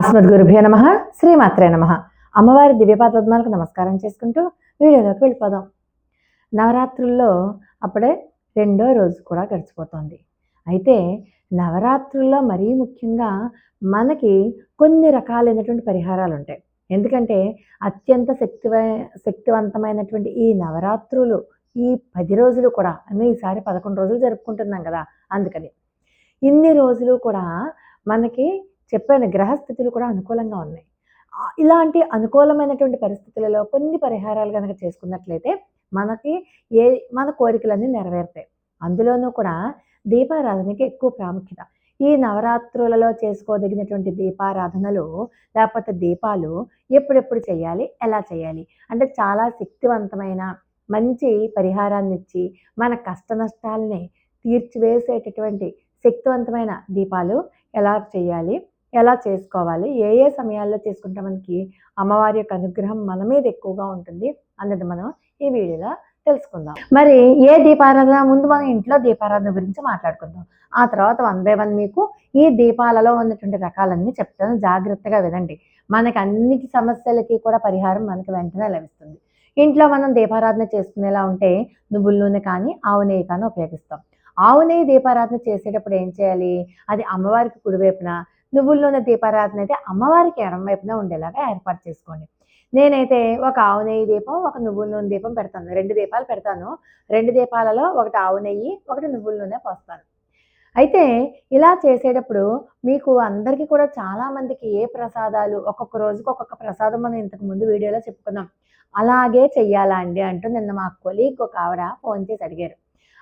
అస్మద్గురుభ్యో నమ శ్రీమాత్రే నమ. అమ్మవారి దివ్యపాదపద్మాలకు నమస్కారం చేసుకుంటూ వీడియోలోకి వెళ్ళిపోదాం. నవరాత్రుల్లో అప్పుడే రెండో రోజు కూడా గడిచిపోతుంది. అయితే నవరాత్రుల్లో మరీ ముఖ్యంగా మనకి కొన్ని రకాలైనటువంటి పరిహారాలు ఉంటాయి. ఎందుకంటే అత్యంత శక్తివంతమైనటువంటి ఈ నవరాత్రులు, ఈ 10 రోజులు కూడా ఈసారి 11 రోజులు జరుపుకుంటున్నాం కదా, అందుకని ఇన్ని రోజులు కూడా మనకి చెప్పాను గ్రహస్థితులు కూడా అనుకూలంగా ఉన్నాయి. ఇలాంటి అనుకూలమైనటువంటి పరిస్థితులలో కొన్ని పరిహారాలు గనక చేసుకున్నట్లయితే మనకి మన కోరికలన్నీ నెరవేరుతాయి. అందులోనూ కూడా దీపారాధనకి ఎక్కువ ప్రాముఖ్యత. ఈ నవరాత్రులలో చేసుకోదగినటువంటి దీపారాధనలు లేకపోతే దీపాలు ఎప్పుడెప్పుడు చేయాలి, ఎలా చేయాలి అంటే చాలా శక్తివంతమైన మంచి పరిహారాన్నిచ్చి మన కష్ట నష్టాలని తీర్చివేసేటటువంటి శక్తివంతమైన దీపాలు ఎలా చేయాలి, ఎలా చేసుకోవాలి, ఏ ఏ సమయాల్లో చేసుకుంటే మనకి అమ్మవారి యొక్క అనుగ్రహం మన మీద ఎక్కువగా ఉంటుంది అన్నది మనం ఈ వీడియోలో తెలుసుకుందాం. మరి ఏ దీపారాధన, ముందు మనం ఇంట్లో దీపారాధన గురించి మాట్లాడుకుందాం. ఆ తర్వాత 1 by 1 మీకు ఈ దీపాలలో ఉన్నటువంటి రకాలన్నీ చెప్తాను, జాగ్రత్తగా వినండి. మనకి అన్ని సమస్యలకి కూడా పరిహారం మనకి వెంటనే లభిస్తుంది. ఇంట్లో మనం దీపారాధన చేసుకునేలా ఉంటే నువ్వుల నూనె కానీ ఆవు నెయ్యి కానీ ఉపయోగిస్తాం. ఆవు నెయ్యి దీపారాధన చేసేటప్పుడు ఏం చేయాలి, అది అమ్మవారికి కుడివైపున, నువ్వుల నూనె దీపారాధన అయితే అమ్మవారికి ఎడమ వైపున ఉండేలాగా ఏర్పాటు చేసుకోండి. నేనైతే ఒక ఆవు నెయ్యి దీపం, ఒక నువ్వుల నూనె దీపం పెడతాను. 2 దీపాలు పెడతాను. 2 దీపాలలో ఒకటి ఆవు నెయ్యి, ఒకటి నువ్వుల నూనె పోస్తాను. అయితే ఇలా చేసేటప్పుడు మీకు అందరికీ కూడా చాలామందికి ఏ ప్రసాదాలు, ఒక్కొక్క రోజుకి ఒక్కొక్క ప్రసాదం మనం ఇంతకు ముందు వీడియోలో చెప్పుకున్నాం. అలాగే చెయ్యాలా అండి అంటూ నిన్న మా కొలీగ్ ఒక ఆవిడ ఫోన్ చేసి అడిగారు.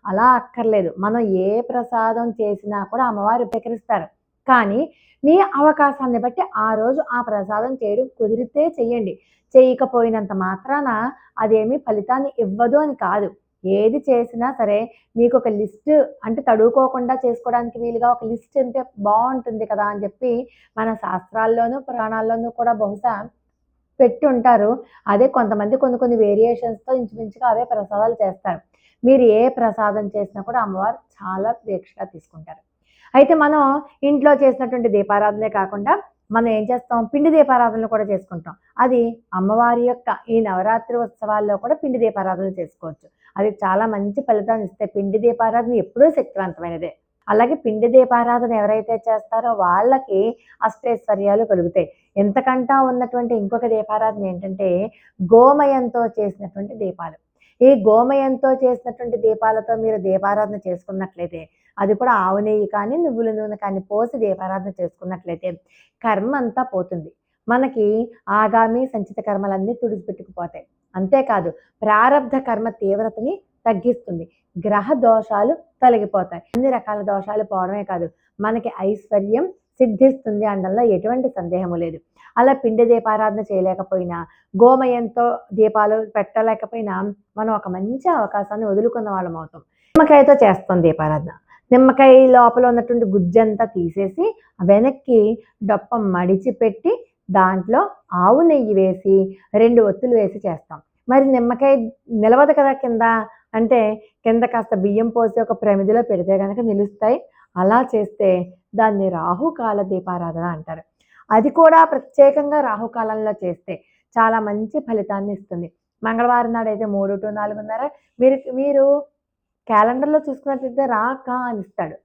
అలా అక్కర్లేదు. మనం ఏ ప్రసాదం చేసినా కూడా అమ్మవారు ఉపకరిస్తారు. కానీ మీ అవకాశాన్ని బట్టి ఆ రోజు ఆ ప్రసాదం చేయడం కుదిరితే చెయ్యండి. చేయకపోయినంత మాత్రాన అదేమి ఫలితాన్ని ఇవ్వదు అని కాదు. ఏది చేసినా సరే మీకు ఒక లిస్ట్, అంటే తడువుకోకుండా చేసుకోవడానికి వీలుగా ఒక లిస్ట్ ఉంటే బాగుంటుంది కదా అని చెప్పి మన శాస్త్రాల్లోనూ పురాణాల్లోనూ కూడా బహుశా పెట్టి ఉంటారు. అదే కొంతమంది కొన్ని వేరియేషన్స్తో ఇంచుమించుగా అవే ప్రసాదాలు చేస్తారు. మీరు ఏ ప్రసాదం చేసినా కూడా అమ్మవారు చాలా దీక్షగా తీసుకుంటారు. అయితే మనం ఇంట్లో చేసినటువంటి దీపారాధనే కాకుండా మనం ఏం చేస్తాం, పిండి దీపారాధనలు కూడా చేసుకుంటాం. అది అమ్మవారి యొక్క ఈ నవరాత్రి ఉత్సవాల్లో కూడా పిండి దీపారాధనలు చేసుకోవచ్చు. అది చాలా మంచి ఫలితాన్ని ఇస్తాయి. పిండి దీపారాధన ఎప్పుడూ శక్తివంతమైనదే. అలాగే పిండి దీపారాధన ఎవరైతే చేస్తారో వాళ్ళకి అష్టైశ్వర్యాలు కలుగుతాయి. ఎంతకంటా ఉన్నటువంటి ఇంకొక దీపారాధన ఏంటంటే గోమయంతో చేసినటువంటి దీపాలు. ఈ గోమయంతో చేసినటువంటి దీపాలతో మీరు దీపారాధన చేసుకున్నట్లయితే, అది కూడా ఆవు నెయ్యి కానీ నువ్వుల నూనె కానీ పోసి దీపారాధన చేసుకున్నట్లయితే కర్మ అంతా పోతుంది. మనకి ఆగామి సంచిత కర్మలన్నీ తుడిచిపెట్టుకుపోతాయి. అంతేకాదు ప్రారబ్ధ కర్మ తీవ్రతని తగ్గిస్తుంది. గ్రహ దోషాలు తొలగిపోతాయి. అన్ని రకాల దోషాలు పోవడమే కాదు, మనకి ఐశ్వర్యం సిద్ధిస్తుంది అనడంలో ఎటువంటి సందేహము లేదు. అలా పిండి దీపారాధన చేయలేకపోయినా, గోమయంతో దీపాలు పెట్టలేకపోయినా మనం ఒక మంచి అవకాశాన్ని వదులుకున్న వాళ్ళం అవుతాం. నిమ్మకాయతో చేస్తాం దీపారాధన. నిమ్మకాయ లోపల ఉన్నటువంటి గుజ్జంతా తీసేసి వెనక్కి డొప్ప మడిచి పెట్టి దాంట్లో ఆవు నెయ్యి వేసి 2 ఒత్తులు వేసి చేస్తాం. మరి నిమ్మకాయ నిలవదు కదా కింద, అంటే కింద కాస్త బియ్యం పోసి ఒక ప్రమిదిలో పెడితే కనుక నిలుస్తాయి. అలా చేస్తే దాన్ని రాహుకాల దీపారాధన అంటారు. అది కూడా ప్రత్యేకంగా రాహుకాలంలో చేస్తే చాలా మంచి ఫలితాన్ని ఇస్తుంది. మంగళవారం నాడు అయితే 3 to 4:30 మీరు క్యాలెండర్లో చూసుకున్నట్లయితే కా అని ఇస్తాడు.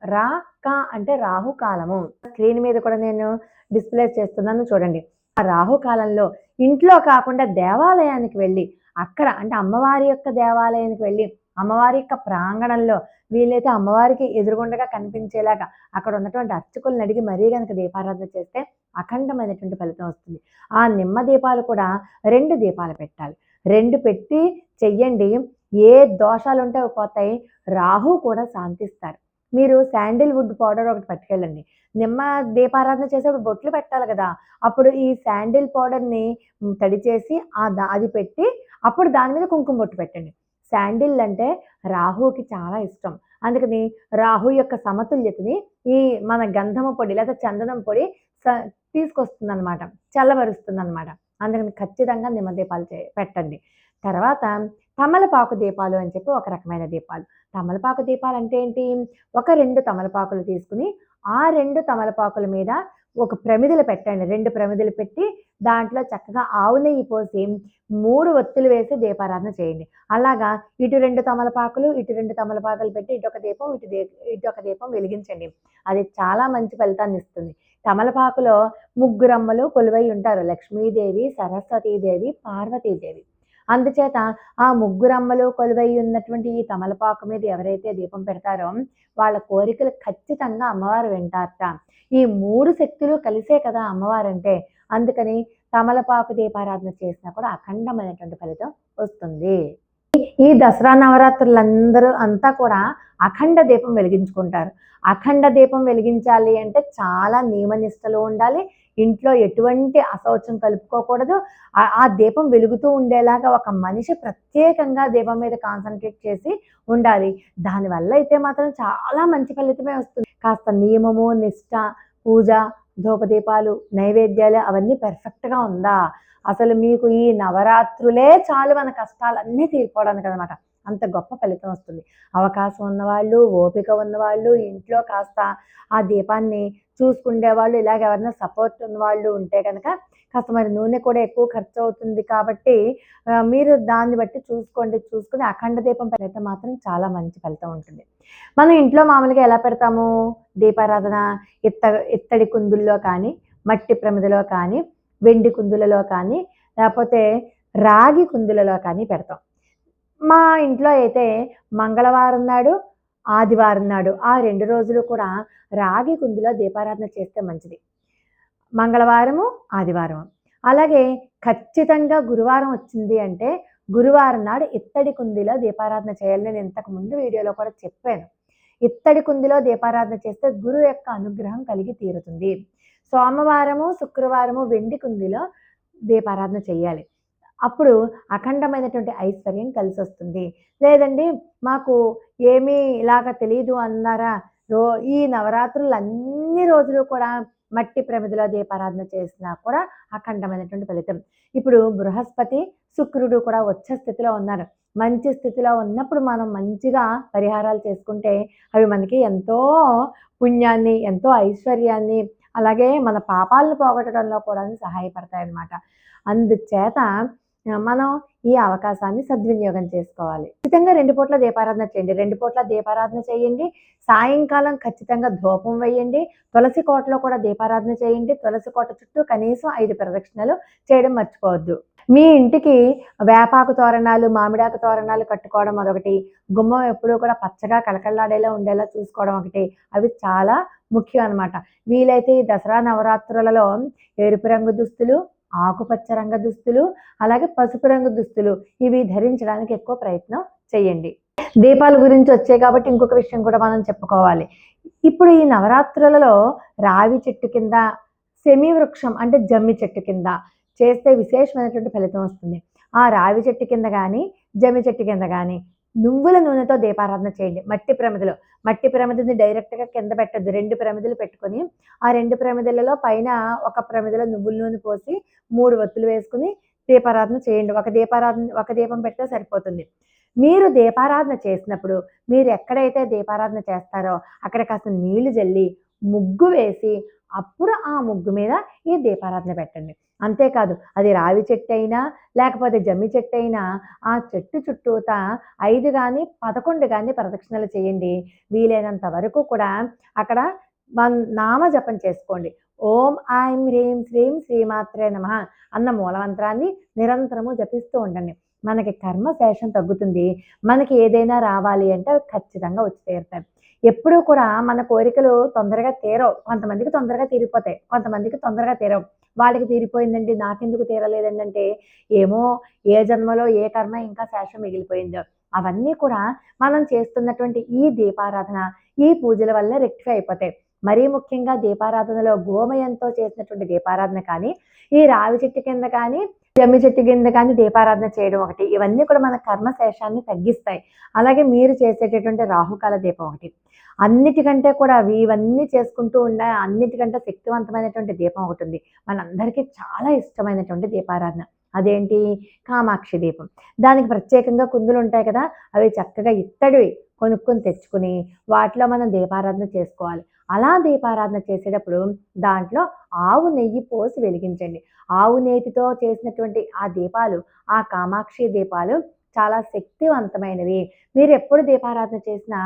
కా అంటే రాహుకాలము. స్క్రీన్ మీద కూడా నేను డిస్ప్లే చేస్తున్నాను చూడండి. ఆ రాహుకాలంలో ఇంట్లో కాకుండా దేవాలయానికి వెళ్ళి అక్కడ, అంటే అమ్మవారి యొక్క దేవాలయానికి వెళ్ళి అమ్మవారి యొక్క ప్రాంగణంలో వీలైతే అమ్మవారికి ఎదురుగుండగా కనిపించేలాగా అక్కడ ఉన్నటువంటి అర్చకులను అడిగి మరీ కనుక దీపారాధన చేస్తే అఖండమైనటువంటి ఫలితం వస్తుంది. ఆ నిమ్మ దీపాలు కూడా 2 దీపాలు పెట్టాలి. 2 పెట్టి చెయ్యండి. ఏ దోషాలు ఉంటే పోతాయి. రాహు కూడా శాంతిస్తారు. మీరు శాండిల్వుడ్ పౌడర్ ఒకటి పట్టుకెళ్ళండి. నిమ్మ దీపారాధన చేసేప్పుడు బొట్లు పెట్టాలి కదా, అప్పుడు ఈ శాండిల్ పౌడర్ని తడి చేసి అది పెట్టి అప్పుడు దాని మీద కుంకుమ బొట్టు పెట్టండి. శాండిల్ అంటే రాహుకి చాలా ఇష్టం. అందుకని రాహు యొక్క సమతుల్యతని ఈ మన గంధము పొడి లేదా చందనం పొడి తీసుకొస్తుందన్నమాట, చల్లబరుస్తుందన్నమాట. అందుకని ఖచ్చితంగా నిమ్మ దీపాలు పెట్టండి. తర్వాత తమలపాకు దీపాలు అని చెప్పి ఒక రకమైన దీపాలు. తమలపాకు దీపాలు అంటే ఏంటి, ఒక 2 తమలపాకులు తీసుకుని ఆ 2 తమలపాకుల మీద ఒక ప్రమిదలు పెట్టండి, 2 ప్రమిదలు పెట్టి దాంట్లో చక్కగా ఆవు నెయ్యి పోసి 3 ఒత్తులు వేసి దీపారాధన చేయండి. అలాగా ఇటు 2 తమలపాకులు, ఇటు 2 తమలపాకులు పెట్టి ఇటొక దీపం, ఇటొక దీపం వెలిగించండి. అది చాలా మంచి ఫలితాన్ని ఇస్తుంది. తమలపాకులో ముగ్గురమ్మలు కొలువై ఉంటారు. లక్ష్మీదేవి, సరస్వతీదేవి, పార్వతీదేవి. అందుచేత ఆ ముగ్గురమ్మలు కొలువై ఉన్నటువంటి ఈ తమలపాకు మీద ఎవరైతే దీపం పెడతారో వాళ్ళ కోరికలు ఖచ్చితంగా అమ్మవారు వింటారట. ఈ 3 శక్తులు కలిసే కదా అమ్మవారంటే. అందుకని తమలపాకు దీపారాధన చేసినా కూడా అఖండమైనటువంటి ఫలితం వస్తుంది. ఈ దసరా నవరాత్రులందరూ అంతా కూడా అఖండ దీపం వెలిగించుకుంటారు. అఖండ దీపం వెలిగించాలి అంటే చాలా నియమనిష్టలు ఉండాలి. ఇంట్లో ఎటువంటి అశౌచం కలుపుకోకూడదు. ఆ దీపం వెలుగుతూ ఉండేలాగా ఒక మనిషి ప్రత్యేకంగా దీపం మీద కాన్సన్ట్రేట్ చేసి ఉండాలి. దానివల్ల అయితే మాత్రం చాలా మంచి ఫలితమే వస్తుంది. కాస్త నియమము, నిష్ట, పూజ, ధూపదీపాలు, నైవేద్యాలు అవన్నీ పర్ఫెక్ట్గా ఉందా, అసలు మీకు ఈ నవరాత్రులే చాలు మన కష్టాలన్నీ తీరిపోవడానికి అనమాట. అంత గొప్ప ఫలితం వస్తుంది. అవకాశం ఉన్నవాళ్ళు, ఓపిక ఉన్నవాళ్ళు, ఇంట్లో కాస్త ఆ దీపాన్ని చూసుకునేవాళ్ళు, ఇలాగ ఎవరైనా సపోర్ట్ ఉన్నవాళ్ళు ఉంటే కనుక కాస్త మరి నూనె కూడా ఎక్కువ ఖర్చు అవుతుంది కాబట్టి మీరు దాన్ని బట్టి చూసుకుని అఖండ దీపం పెడితే మాత్రం చాలా మంచి ఫలితం ఉంటుంది. మనం ఇంట్లో మామూలుగా ఎలా పెడతాము దీపారాధన? ఇత్తడి కుందుల్లో కానీ, మట్టి ప్రమిదలో కానీ, వెండి కుందులలో కానీ, లేకపోతే రాగి కుందులలో కానీ పెడతాం. మా ఇంట్లో అయితే మంగళవారం నాడు, ఆదివారం నాడు ఆ 2 రోజులు కూడా రాగి కుందులో దీపారాధన చేస్తే మంచిది. మంగళవారము, ఆదివారం. అలాగే ఖచ్చితంగా గురువారం వచ్చింది అంటే గురువారం నాడు ఇత్తడి కుందిలో దీపారాధన చేయాలి. నేను ఇంతకు ముందు వీడియోలో కూడా చెప్పాను. ఇత్తడి కుందిలో దీపారాధన చేస్తే గురువు యొక్క అనుగ్రహం కలిగి తీరుతుంది. సోమవారము, శుక్రవారము వెండి కుందిలో దీపారాధన చేయాలి. అప్పుడు అఖండమైనటువంటి ఐశ్వర్యం కలిసి వస్తుంది. లేదండి మాకు ఏమీ ఇలాగ తెలియదు అన్నారా, ఈ నవరాత్రులు అన్ని రోజులు కూడా మట్టి ప్రమిదలో దీపారాధన చేసినా కూడా అఖండమైనటువంటి ఫలితం. ఇప్పుడు బృహస్పతి, శుక్రుడు కూడా వచ్చే స్థితిలో ఉన్నారు. మంచి స్థితిలో ఉన్నప్పుడు మనం మంచిగా పరిహారాలు చేసుకుంటే అవి మనకి ఎంతో పుణ్యాన్ని, ఎంతో ఐశ్వర్యాన్ని, అలాగే మన పాపాలను పోగొట్టడంలో కూడా సహాయపడతాయి అన్నమాట. అందుచేత మనం ఈ అవకాశాన్ని సద్వినియోగం చేసుకోవాలి. ఖచ్చితంగా 2 పూట్ల దీపారాధన చేయండి. 2 పూట్ల దీపారాధన చేయండి. సాయంకాలం ఖచ్చితంగా ధూపం వేయండి. తులసి కోటలో కూడా దీపారాధన చేయండి. తులసి కోట చుట్టూ కనీసం 5 ప్రదక్షిణలు చేయడం మర్చిపోవద్దు. మీ ఇంటికి వేపాకు తోరణాలు, మామిడాకు తోరణాలు కట్టుకోవడం అదొకటి. గుమ్మం ఎప్పుడూ కూడా పచ్చగా కళకళలాడేలా ఉండేలా చూసుకోవడం ఒకటి. అవి చాలా ముఖ్యం అన్నమాట. వీలైతే ఈ దసరా నవరాత్రులలో ఎరుపు రంగు దుస్తులు, ఆకుపచ్చ రంగు దుస్తులు, అలాగే పసుపు రంగు దుస్తులు ఇవి ధరించడానికి ఎక్కువ ప్రయత్నం చేయండి. దీపాల గురించి వచ్చాయి కాబట్టి ఇంకొక విషయం కూడా మనం చెప్పుకోవాలి. ఇప్పుడు ఈ నవరాత్రులలో రావి చెట్టు కింద, సెమి వృక్షం అంటే జమ్మి చెట్టు కింద చేస్తే విశేషమైనటువంటి ఫలితం వస్తుంది. ఆ రావి చెట్టు కింద కానీ, జమ్మి చెట్టు కింద కానీ నువ్వుల నూనెతో దీపారాధన చేయండి. మట్టి ప్రమిదని డైరెక్ట్గా కింద పెట్టద్దు. 2 ప్రమిదలు పెట్టుకొని ఆ 2 ప్రమిదలలో పైన ఒక ప్రమిదలో నువ్వుల నూనె పోసి 3 ఒత్తులు వేసుకుని దీపారాధన చేయండి. ఒక దీపం పెడితే సరిపోతుంది. మీరు దీపారాధన చేసినప్పుడు మీరు ఎక్కడైతే దీపారాధన చేస్తారో అక్కడ కాస్త నీళ్లు జల్లి ముగ్గు వేసి అప్పుడు ఆ ముగ్గు మీద ఈ దీపారాధన పెట్టండి. అంతేకాదు అది రావి చెట్టు అయినా లేకపోతే జమ్మి చెట్టు అయినా ఆ చెట్టు చుట్టూతా 5 కానీ 11 కానీ ప్రదక్షిణలు చేయండి. వీలైనంత వరకు కూడా అక్కడ నామజపం చేసుకోండి. ఓం ఐం హ్రీం శ్రీం శ్రీమాత్రే నమః అన్న మూలమంత్రాన్ని నిరంతరము జపిస్తూ ఉండండి. మనకి కర్మశేషం తగ్గుతుంది. మనకి ఏదైనా రావాలి అంటే అవి ఖచ్చితంగా వచ్చి తీరుతాయి. ఎప్పుడూ కూడా మన కోరికలు తొందరగా తీరవు. కొంతమందికి తొందరగా తీరిపోతాయి, కొంతమందికి తొందరగా తీరవు. వాళ్ళకి తీరిపోయిందండి నాకెందుకు తీరలేదండి అంటే ఏమో ఏ జన్మలో ఏ కర్మ ఇంకా శేషం మిగిలిపోయిందో. అవన్నీ కూడా మనం చేస్తున్నటువంటి ఈ దీపారాధన, ఈ పూజల వల్ల రెక్టిఫై అయిపోతాయి. మరీ ముఖ్యంగా దీపారాధనలో గోమయంతో చేసినటువంటి దీపారాధన కానీ, ఈ రావి చెట్టు కింద కానీ, జమ్మి చెట్టు కింద కానీ దీపారాధన చేయడం ఒకటి. ఇవన్నీ కూడా మన కర్మశేషాన్ని తగ్గిస్తాయి. అలాగే మీరు చేసేటటువంటి రాహుకాల దీపం ఒకటి. అన్నిటికంటే కూడా ఇవన్నీ చేసుకుంటూ ఉండే అన్నిటికంటే శక్తివంతమైనటువంటి దీపం ఒకటి ఉంది. మనందరికీ చాలా ఇష్టమైనటువంటి దీపారాధన. అదేంటి? కామాక్షి దీపం. దానికి ప్రత్యేకంగా కుందులు ఉంటాయి కదా! అవి చక్కగా ఇత్తడివి కొనుక్కొని తెచ్చుకొని వాటిలో మనం దీపారాధన చేసుకోవాలి. అలా దీపారాధన చేసేటప్పుడు దాంట్లో ఆవు నెయ్యి పోసి వెలిగించండి. ఆవు నేతితో చేసినటువంటి ఆ దీపాలు, ఆ కామాక్షి దీపాలు చాలా శక్తివంతమైనవి. మీరెప్పుడు దీపారాధన చేసినా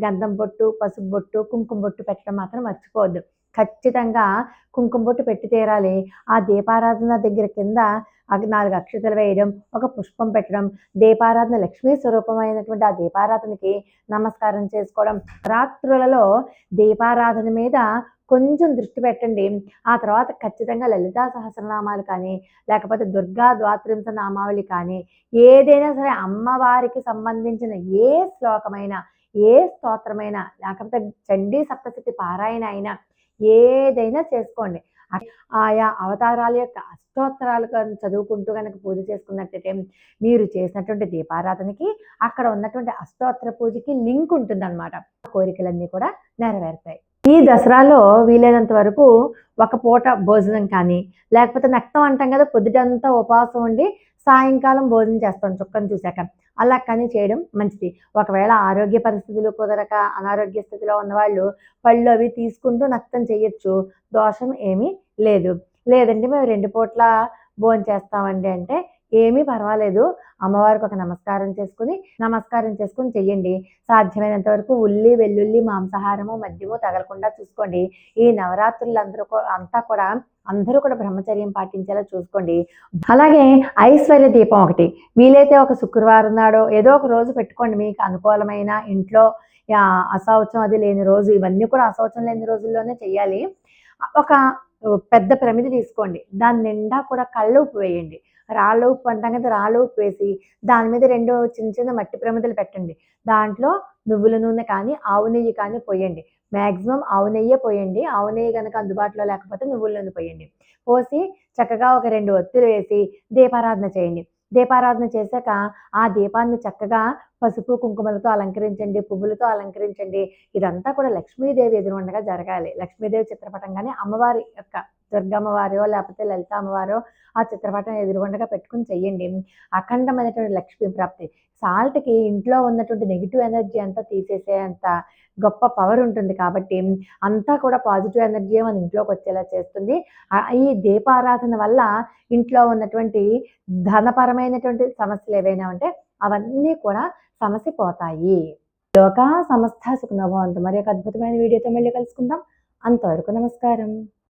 గంధం బొట్టు, పసుపు బొట్టు, కుంకుమ బొట్టు పెట్టడం మాత్రం మర్చిపోవద్దు. ఖచ్చితంగా కుంకుమ బొట్టు పెట్టి తీరాలి. ఆ దీపారాధన దగ్గర కింద 4 అక్షతలు వేయడం, ఒక పుష్పం పెట్టడం, దీపారాధన లక్ష్మీ స్వరూపమైనటువంటి ఆ దీపారాధనకి నమస్కారం చేసుకోవడం. రాత్రులలో దీపారాధన మీద కొంచెం దృష్టి పెట్టండి. ఆ తర్వాత ఖచ్చితంగా లలితా సహస్రనామాలు కానీ, లేకపోతే దుర్గా ద్వాత్రింశ నామావళి కానీ, ఏదైనా సరే అమ్మవారికి సంబంధించిన ఏ శ్లోకమైనా, ఏ స్తోత్రమైనా, లేకపోతే చండీ సప్తశతి పారాయణ అయినా ఏదైనా చేసుకోండి. ఆయా అవతారాల యొక్క అష్టోత్తరాలు చదువుకుంటూ గనక పూజ చేసుకున్నట్టయితే మీరు చేసినటువంటి దీపారాధనకి అక్కడ ఉన్నటువంటి అష్టోత్తర పూజకి లింక్ ఉంటుందన్నమాట. కోరికలన్నీ కూడా నెరవేరుతాయి. ఈ దసరాలో వీలైనంత వరకు ఒక పూట భోజనం కానీ, లేకపోతే నక్తం అంటాం కదా, పొద్దుటంతా ఉపవాసం ఉండి సాయంకాలం భోజనం చేస్తాం చుక్కను చూశాక. అలా కానీ చేయడం మంచిది. ఒకవేళ ఆరోగ్య పరిస్థితులు కుదరక అనారోగ్య స్థితిలో ఉన్నవాళ్ళు పళ్ళు అవి తీసుకుంటూ నక్తం చేయొచ్చు. దోషం ఏమీ లేదు. లేదంటే మేము 2 పూట్ల భోంచేస్తామండి అంటే ఏమీ పర్వాలేదు. అమ్మవారికి ఒక నమస్కారం చేసుకొని చెయ్యండి. సాధ్యమైనంత వరకు ఉల్లి, వెల్లుల్లి, మాంసాహారము, మద్యము తగలకుండా చూసుకోండి. ఈ నవరాత్రులందరూ అంతా కూడా అందరూ కూడా బ్రహ్మచర్యం పాటించేలా చూసుకోండి. అలాగే ఐశ్వర్య దీపం ఒకటి వీలైతే ఒక శుక్రవారం నాడో ఏదో ఒక రోజు పెట్టుకోండి. మీకు అనుకూలమైన ఇంట్లో అశౌచం అది లేని రోజు, ఇవన్నీ కూడా అశౌచం లేని రోజుల్లోనే చెయ్యాలి. ఒక పెద్ద ప్రమిది తీసుకోండి. దాని నిండా కూడా కళ్ళ ఉప్పు వేయండి. రాళ్ళ ఉప్పు అంటాం కదా, రాళ్ళ ఉప్పు వేసి దాని మీద 2 చిన్న చిన్న మట్టి ప్రమిదలు పెట్టండి. దాంట్లో నువ్వుల నూనె కానీ, ఆవు నెయ్యి కానీ పోయండి. మ్యాక్సిమం ఆవు నెయ్యే పోయండి. ఆవు నెయ్యి కనుక అందుబాటులో లేకపోతే నువ్వుల నూనె పోయండి. పోసి చక్కగా ఒక 2 ఒత్తులు వేసి దీపారాధన చేయండి. దీపారాధన చేశాక ఆ దీపాన్ని చక్కగా పసుపు కుంకుమలతో అలంకరించండి, పువ్వులతో అలంకరించండి. ఇదంతా కూడా లక్ష్మీదేవి ఎదురుగుండగా జరగాలి. లక్ష్మీదేవి చిత్రపటం కానీ, అమ్మవారి యొక్క దుర్గమ్మవారో లేకపోతే లలిత అమ్మవారో ఆ చిత్రపటం ఎదురుగుండగా పెట్టుకుని చెయ్యండి. అఖండమైనటువంటి లక్ష్మీ ప్రాప్తి. సాల్ట్‌కి ఇంట్లో ఉన్నటువంటి నెగిటివ్ ఎనర్జీ అంతా తీసేసేంత గొప్ప పవర్ ఉంటుంది కాబట్టి అంతా కూడా పాజిటివ్ ఎనర్జీ మన ఇంట్లోకి వచ్చేలా చేస్తుంది. ఈ దీపారాధన వల్ల ఇంట్లో ఉన్నటువంటి ధనపరమైనటువంటి సమస్యలు ఏవైనా ఉంటే అవన్నీ కూడా సమసిపోతాయి. లోకా సమస్త సుఖినో భవంతు. మరి ఒక అద్భుతమైన వీడియోతో మళ్ళీ కలుసుకుందాం. అంతవరకు నమస్కారం.